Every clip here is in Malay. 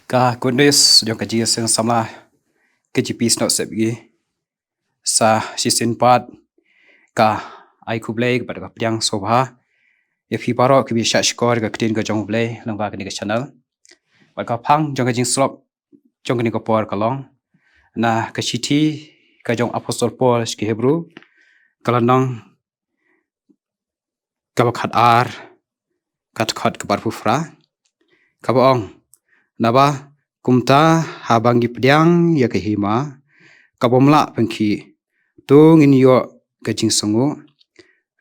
Ka goodness jong kaji seng samla KGP not sebi sa season part ka ai kublai pada ka piang sobha if hi paro ki bi sha score ka tin ka jong blai langba ka ni ka channel pada ka phang jong ka jing slop jong ka ni ka por ka long na ka chiti ka jong apostle Paul ki Hebrew kalanong ka khat ar kat khat ka bar fufra ka baong naba kumta habangi pediang ya kehima kabomla pengki tung in yo kajing songo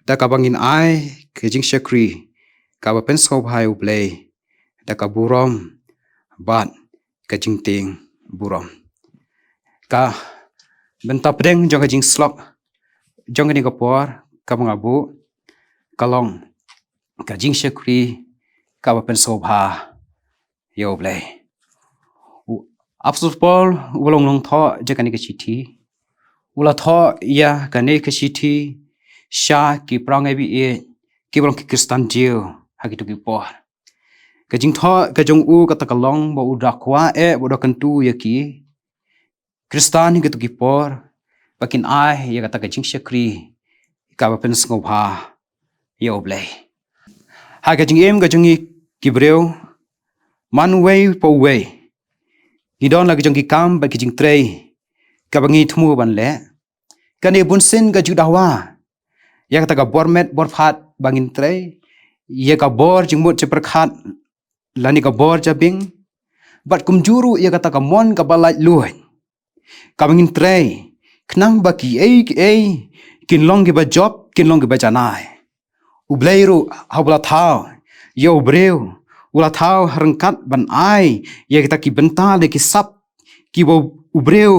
da kabangin ai kajing shakri kaba penso bhai ublay da kaburom bat kajing ting burom ka benta pedeng jong kajing slop jong ni kapor kabangabu kalong kajing shakri kaba penso bha yo blay Apostle Paul ulong long tho jakani ke chiti ula tho ya kane ke chiti sha ki prang ebi e ki bolong ki kristan jiu hagitu ki por ke jing tho ke jong u kata kalong bo uda kwa e bo kantu ya ki kristan ki tu ki por bakin ai ya kata ke jing shakri ka ba pen ngobha ya oblay ha ke jing em ke jong ki breu man way po way Gidon lagi jong ki kam ba ki jing trei ka bangi thmu ban le kani bun sin ga judawa ya kata ka bormet bor phat bangin trei ya ka bor jing mut cheperkhat lani ka bor jabing bat kum juru ya kata ka mon ka balai luai ka bangin trei knang ba ki ei kin long ki ba job kin long ki ba janai ubleiru habla thao yo breu ula thao harangkat ban ai ya kita ki benta le ki sap ki bo ubreu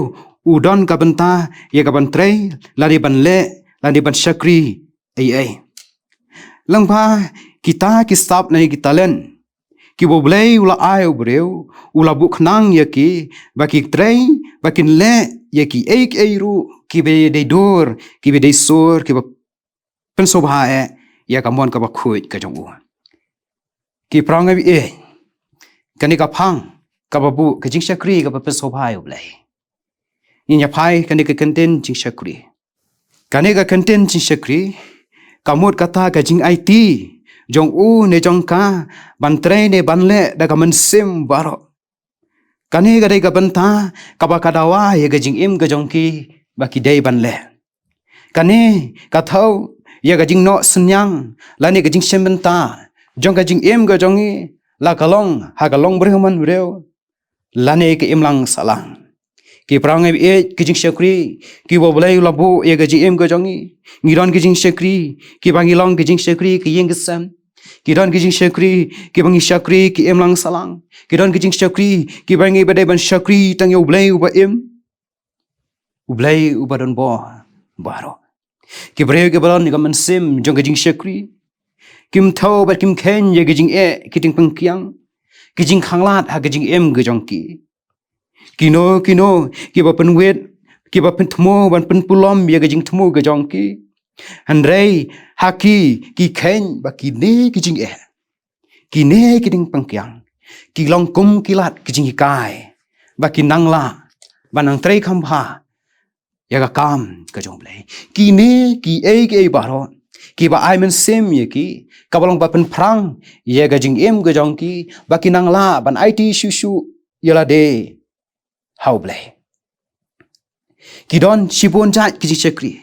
udon ka benta ya ka ban trei lari ban le lari ban shakri ai langpa kita ki sap na ki talen ki bo blei ula ai ubreu ula bu khnang ya ki ba ki trei ba kin le ya ki ei ru ki be de dor ki be de sur ki ba penso bha ya ka mon ka ba khuit ka jong u ki prang abi e kani ka phang ka babu ka jing shakri ka ba so bhai ublai inya phai kani ka content jing shakri kani ka content jing shakri kamut kata ka jing IT jong u ne jong ka ban tre ne ban le da ka men sim baro kani ka dai ka banta ka ba ka dawa ye ka jing im ka jong ki ba ki dai ban le kani ka thau ye ka jing no senyang la ne ka jing sem benta jong ka jing em ga jongi la kalong ha kalong brehman breu lane ke imlang salang ki prang e ki jing shakri ki bo blai la bu ye ga jing em ga jongi ngiron ki jing shakri ki bangi long ki jing shakri ki yeng sam ki don ki jing shakri ki bangi shakri ki imlang salang ki don ki jing shakri ki bangi badai ban shakri tang yo blai uba em ublai uba don bo baro ki breu ke balon ni ga man sim jong ka jing shakri kim thau ba kim khen ye gijing e kiting pangkiang gijing khanglat ha gijing em gejong ki kino ki ba pen wet ki ba pen thmo ban pen pulom ye gijing thmo gejong ki handrei haki ki khen ba ki ne gijing e ki ne kiting pangkiang ki long kum kilat gijing kai ba ki nangla banang trei khambha ya ga kam gejong blai ki ne ki e baro ki ba ai men sem ye ki kabalong ba pen prang ye ga jing em ga jong ki ba ki nang la ban IT shu yela de how blay ki don shibon jat ki jing shakri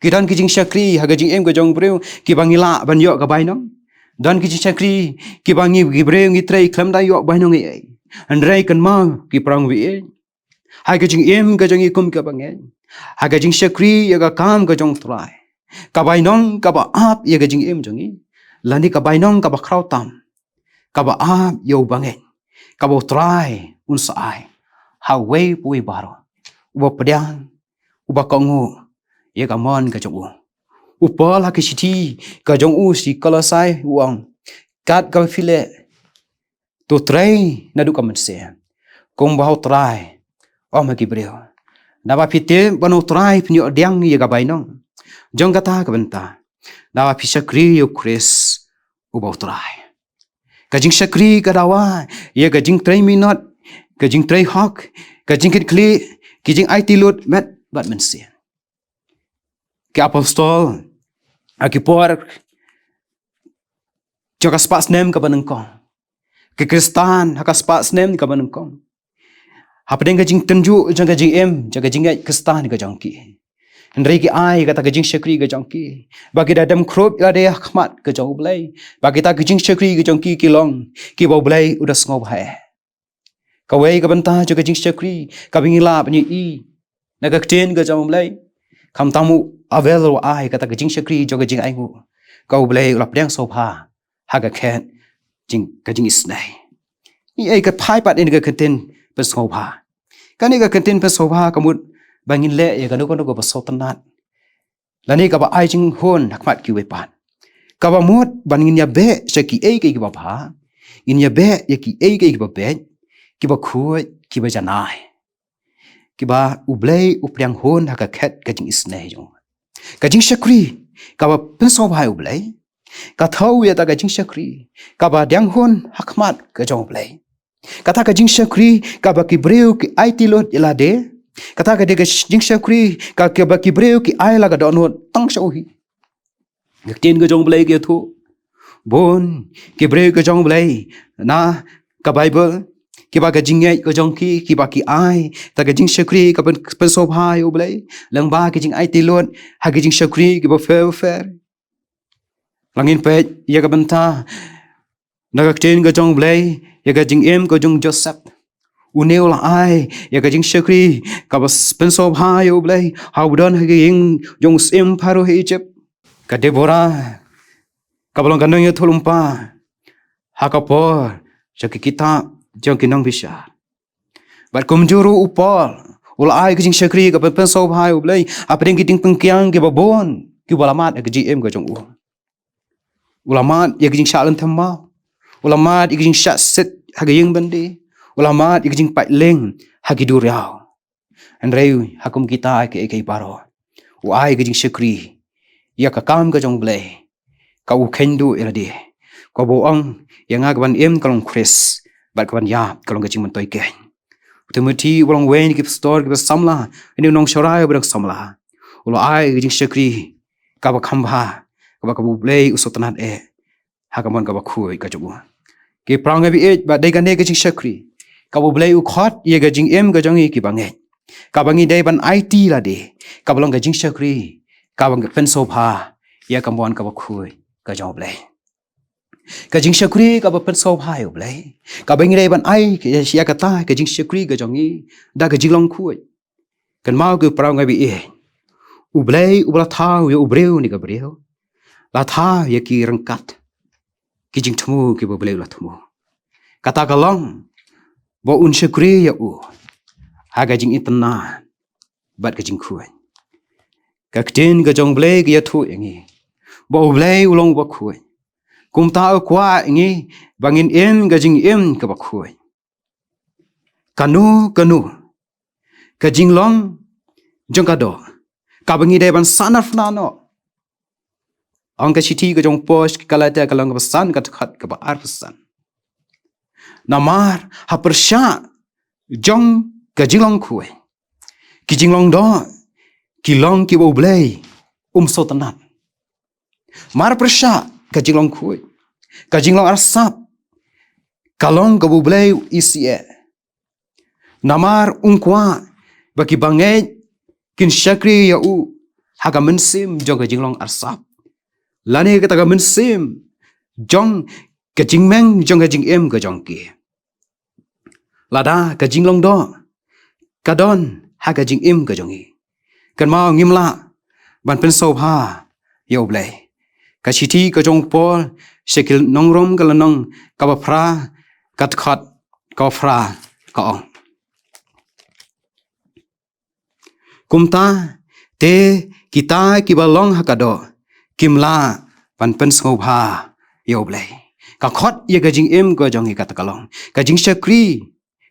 ki don ki jing shakri ha ga jing em ga jong breu ki bangi la ban yo ga bai nong don ki jing shakri ki bangi gi breu ngi trei klam da yo bai nong e an rei kan ma ki prang wi e ha ga jing em ga jong kum ka bangen ha ga jing shakri ye ga kam ga jong trai kabai nong kaba ap ye gajing em jongi lani kabai nong kaba kraw tam kaba ap yo bangen kaba try un sai ha wei pui baro uba pedang uba kongu ye gamon ka jong u pol ha ki siti ka jong u si kalasai uang kat ka file to try na du ka mense kong bahau try ma ki breu na ba pite bano try pnyo diang ye gabai nong jong kata ka benta dawa pisakri yo kris ubau trai kajing sakri ka dawa ye kajing 3 minute jing tray hawk ka jing kit kli ki jing IT lot met bat mensia ki apostol aki por joka spas nem ka banengkong ki kristan haka spas nem ka banengkong hapdeng ka jing tenju jang ka jing em jaga jing kristan ka jangki Andrei ki ai kata kajing syakri ke jangki. Bagi dadam krop ada khmat ke jauh belai. Bagi ta kajing syakri ke jangki kilong. Ki bau belai udah sengau bahaya. Kawai ke bentah jo kajing syakri. Kabingila penyi i. Naga kten ke jauh belai. Kam tamu avel ro ai kata kajing syakri jo kajing ai ngu. Kau belai ulah pedang sopa. Haga ket jing kajing isnai. Ni ai kat pai pat ini ke kten pesopa. Kan ni ke kten pesopa kamut bangin le ya kanu kanu ko basotanat lani ka ba ai jing hon hakmat ki wepan ka ba mot bangin ya be seki ei ki ba ba in ya be ya ki ei ki ba be ki ba khu ki ba janai ki ba ublei upryang hon haka khet ka jing isne jong ka jing shakri ka ba penso bhai ublei ka thau ya ta ka jing shakri ka ba dyang hon hakmat ka jong ublei kata ka jing shakri ka ba ki breu ki ai ti lot ila de kata ka dega jing syakri ka ke baki breu ki ai laga don tang shauhi ngaktin ga jong blai ke thu bon ki breu ga jong blai na ka bible ki ba ga jing ai ga jong ki ba ki ai ta ga jing syakri ka pen so bhai u blai lang ba ki jing ai ti lon ha ga jing syakri ki ba fer langin pe ya ga banta na ngaktin ga jong blai ya ga jing em ga jong joseph uneu la ai ya ka jing syakri ka bas penso bhai oblai haudan haging jong sim paro he Egypt ka Debora ka balong kanong yo thulumpa hakapor jaki kita jong kinong bisa bat kumjuru upol ula ai ka jing syakri ka penso bhai oblai apring kiting pengkiang ke babon ki balamat ka GM ka jong ulamat ya jing shalan thamma ulamat ya jing shat set haging bandi ulamat ikjing pat leng hagi duriau andreu hakum kita ke paro uai ikjing syakri ya ka kam ka jong blai ka u khendu iradi ko boang yang agban em kalong chris bat kaban ya kalong kajing mentoi ke Timothy bolong wen ki store ki samla ini nong shorai berang samla uai ikjing syakri ka ba khamba ka ba kabu blai usotanat hakamon ka ba khui ka jogu ki prang bi ba dai kan ne kajing syakri kabu blai u khot ye ga jing em ga jong ki bangai ka bangi dai ban IT la de ka balong ga jing syakri ka bang pen sofa ya kamon ka ba khui ka jong blai ka jing syakri ka ba pen sofa yo blai ka bangi dai ban ai ya ka ta ka jing syakri ga jong i da ga jing long khui kan mau ke prang ga bi u blai u bla tha yo u breu ni ga breu la tha ye ki rangkat ki jing thmu ki ba blai la thmu kata kalong bo un syakri ya u haga jing itna bat ka jing khuai ka ktin ga jong blai ga thu engi bo blai ulong ba khuai kum ta kwa engi bangin em ga jing em ka ba khuai kanu ka jing long jong ka do ka bangi dai ban sanaf na no ang ka chiti ga jong post ka la ta ka lang ba san ka khat ka ba arsan namar hapersha jong ka jinglong khuai ki jinglong do ki long ki bo blai sotanat mar persha ka jinglong khuai ka jinglong arsap kalong ka bo blai isie namar kwa baki bangai kin syakri ya u haga mensim jong ka jinglong arsap lani ka taga mensim jong ka jingmeng jong ka jing em ka jong ki lada ka jinglong do ka don ha ka jing em ka jong i kan mau ngimla ban pen so ha yo blai ka chiti ka jong pol shekil nongrom ka lanong ka ba phra kat khat ka phra ka ong kumta te kita ki balong ha ka do kimla ban pen so ha yo blai ka khot ye ka jing em ka jong i ka ta kalong ka jing syakri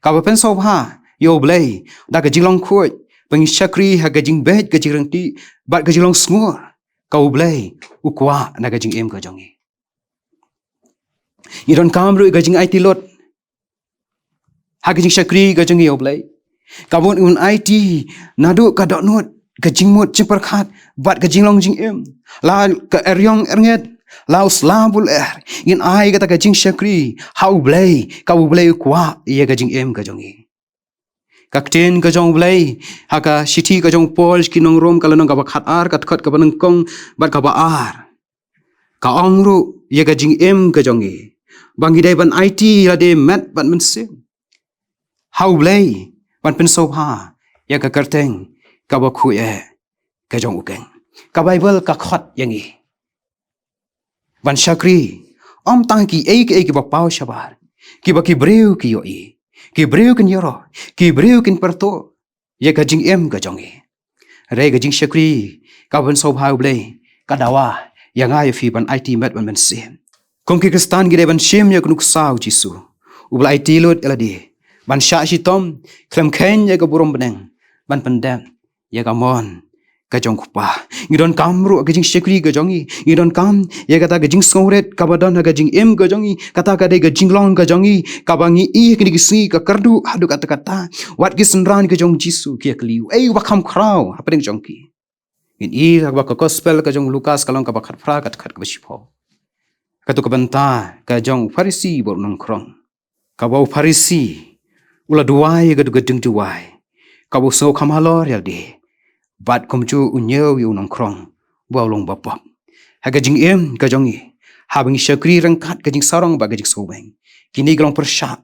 ka ba pen so ha yo blai da ka jing long khoi peng syakri ha ka jing bet ka jing rang ti bat ka jing long sngur ka u blai u kwa na ka jing em ka jong i don kam ru ka jing IT lot Hagajing syakri ka jong yoblay. Kabon un IT nadu ka dot not ka jingmut jimperkhat bat ka jinglong jing em. La ka eryong ernget laus labul in ai kata ka jing syakri hau blay ka blay kwa ye ka jing em ka jongi. Kakten ka jong blay haka city ka jong pol kinong rom kalanong ka bakhat ar kat khat ka banang kong bat ka ba ar. Ka ongru ye ka jing em ka jongi. Bangi dai ban IT la de mat ban mensim. Hau blay ban pen sobha ya ka kerteng ka ba khu ye ka jong ukeng. Ka Bible ka khat yangi. Ban syakri om tang ki ba pau shabar. Ki ba ki breu ki yo i. Ki breu kin yoro, ki breu kin perto, ya ka jing em ka jongi. Re ka jing syakri, ka ban sobha blay, ka dawa, ya ngai fi ban IT met ban sem. Kong ki kristan gide ban sem ya kunuk saw jisu. Ubla IT lot eladi, ban sya si tom, klem ken ya ka burom beneng, ban pendem, ya ka mon, ka jong kupa. Ngidon kamru ka jing syakri ka jongi, ngidon kam, ya kata ka jing songret, ka badan ka jing em ka jongi, kata ka de ka jing long ka jongi, ka bangi i kini gisi ka kardu hadu kata-kata, wat ki senran ka jong jisu kia keliu, wakam krau, apa deng jongki. In i ka gospel ka jong Lukas kalong ka bakat fra kat ka basipo. Katu ka banta ka jong Farisi bor nongkrong. Ka bau Farisi ula duai ka gedeng duai. Ka bau so kamalor ya de. Bat komju unyew yu nongkrong bau long bapap. Ha ka jing em ka jongi. Ha bangi syakri rengkat ka jing sarong ba ka jing sobeng. Kini gelong persyak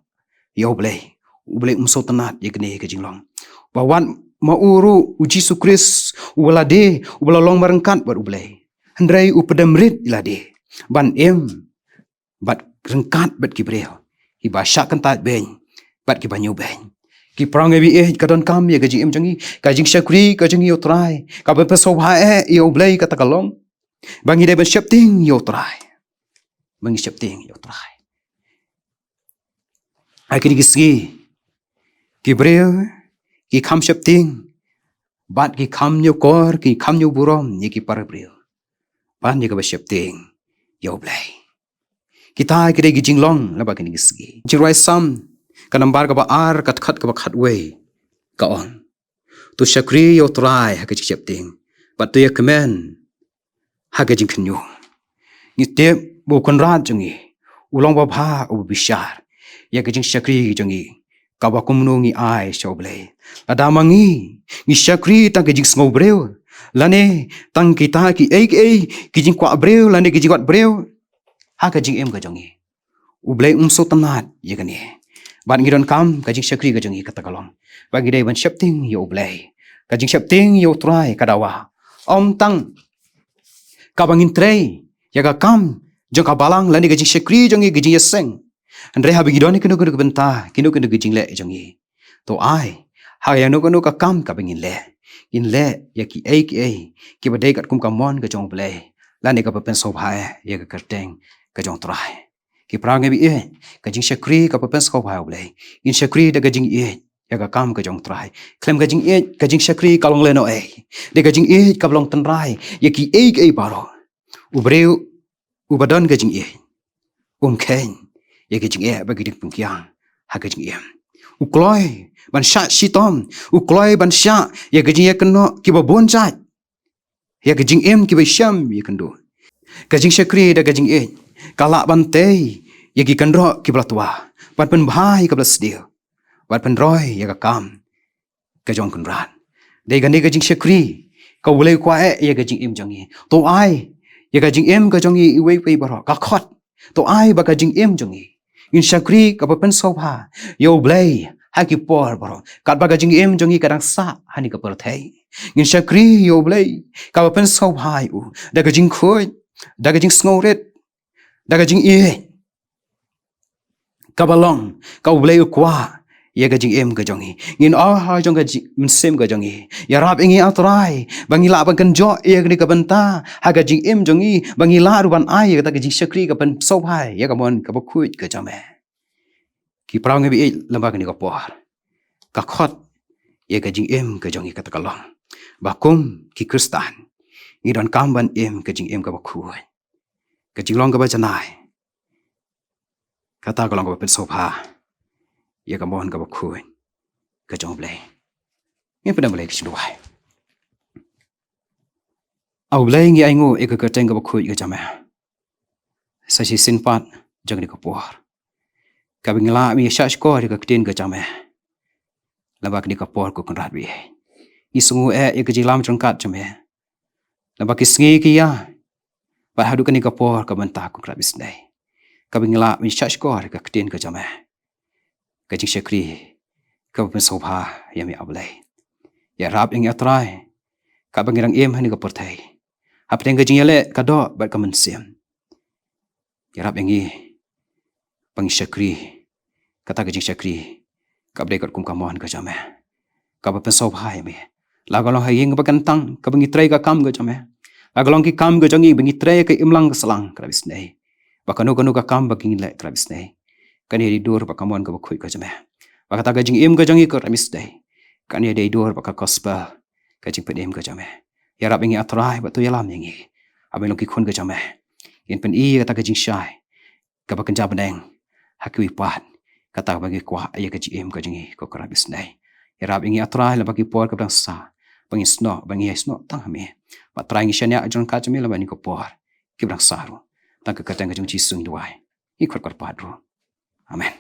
ya blay. Ublay umso tenat ya kene ka jing long. Bawan mauru uji sukris ulade ubelalong merengkat buat ublay. Hendrai upedamrit ilade. Ban em bat rengkat bat kibrel. Ki basyak kentat beng bat ki banyu beng. Ki perang ebi kadon kam ya gajing em jangi kajing syakri kajing yo try. Ka bepesobha yo ublay kata kalong. Bangi de ben syapting yo try. Bangi syapting yo try. Akhir gisi kibrel ki kham syapting bat ki kham nyo kor ki kham nyo burom ni ki parabril ban ni ka syapting yo blay kita kire gi jinglong la ba kini gisgi jirai sam ka nambar ka ba ar kat khat ka ba khat we ka on tu syakri yo try ha ka syapting bat tu ya kemen ha ka jing khnyo ni te bu kon rat jungi ulong ba bha u bishar ya ka jing syakri jungi kawa kumnungi ai shoblay ada mangi ni syakri tang kejing sngo breu lane tang kita ki kijing kwa breu lane kijing kwat breu ha kejing em ka jongi ublay umso tanat ye kani ban ngidon kam kejing syakri ka jongi kata kalong bagi dai ban syapting yo ublay kejing syapting yo try kadawa om tang kabangin trei ya ka kam jong ka balang lane kejing syakri jongi kejing yeseng Andre ha bigi doni kenu benta kenu gijing le jongi to ai ha ya no ka kam ka bingin le in le ya ki ki badai kat kum kamon ka jong ble la ne ka pen so bha ya ka kerteng ka jong trai ki prang bi ka jing syakri ka pen so bha ble in syakri da ka jing ya ka kam ka jong trai klem ka jing ka jing syakri kalong le no de ka jing ka blong ten rai ya ki baro ubreu ubadan ka jing ken ya ke jing bagi dik pungkiang ha ke jing ukloi ban sha sitom ukloi ban sha ya ke jing keno ki ba bonjat ya ke jing ki ba syam ya kendo ke jing syakri da ke jing kala ban te ya ki kendro ki blatwa ban pen bhai ka blasdio ban pen roi ya ka kam ke jong kunran de gani ke jing syakri ka ulai kwa ya ke jing jongi to ai ya ke jing ka jongi iwe pe baro ka khot to ai ba ka jing jongi in syakri ka pen sobha yo blay haki por bro kat baga jing jongi kadang sa hani ka perthai in syakri yo blay ka pen sobha u daga jing khoi daga jing sngoret daga jing ka balong ka blay kwa ya ga jing ka jongi in ha jong ga sem ga jongi ya rap ingi atrai bangila ban kan jo ya ni ka banta ha ga jing jongi bangila ruban ai ga jing syakri ka pen sobha ya ka mon ka bakhuit ka jame ki prang bi lamba ni ka por ka khot ya ga jing ka jongi ka takalong bakum ki kristan ni don kamban ka jing ka bakhuit ka jing long ka ba janai kata ka long ka pen sobha ya ka mohon ka bakui ka jong blai ngi pada blai ki duai au blai ngi aingo e ka teng ka bakui ka jama sa si sin pat jang ni ka por ka bingla mi sha ko ri ka tin ka jama labak ni ka por ko kan rat bi ni sungu e ka jilam jangkat jama labak ki sngi ki ya ba hadu ka ni ka por ka bantah ko krabis dai ka bingla mi sha ko ri ka tin ka jama ka jing shakri ka ben sobha ya mi ablai ya rap ing atrai ka bangirang em hani ka porthai apteng ka jingale ka do ba ka mensiam ya rap ingi pang shakri kata ka jing shakri ka bre ka kum ka mon ka jame ka ba pen sobha ya mi la galong ha yeng ba kan tang ka bangi trai ka kam ka jame la galong ki kam ka jangi bangi trai ka imlang ka salang ka bis nei ba kanu ka kam ba king le ka bis nei kan ye dur ba kamon ka ba khui ka jame ba kata ka jing em ka jangi ka bis nei kan ye dei dur ba ka kospa ka jing pedem ka jame ya rap ingi atrai ba tu ya lam ingi abeng lo ki khun ka jame yen pen i kata ka jing shai ka ba kan jab neng hakui pat kata bagi kwa ya ka jing em ka jangi ko ka bis nei ya rap ingi atrai la bagi por ka bang sa bangi sno tang me ba trai ngi shania ajon ka jame la bani ko por ki bang saru tang ka tang ka jing chi sung duai i khot pat ro amen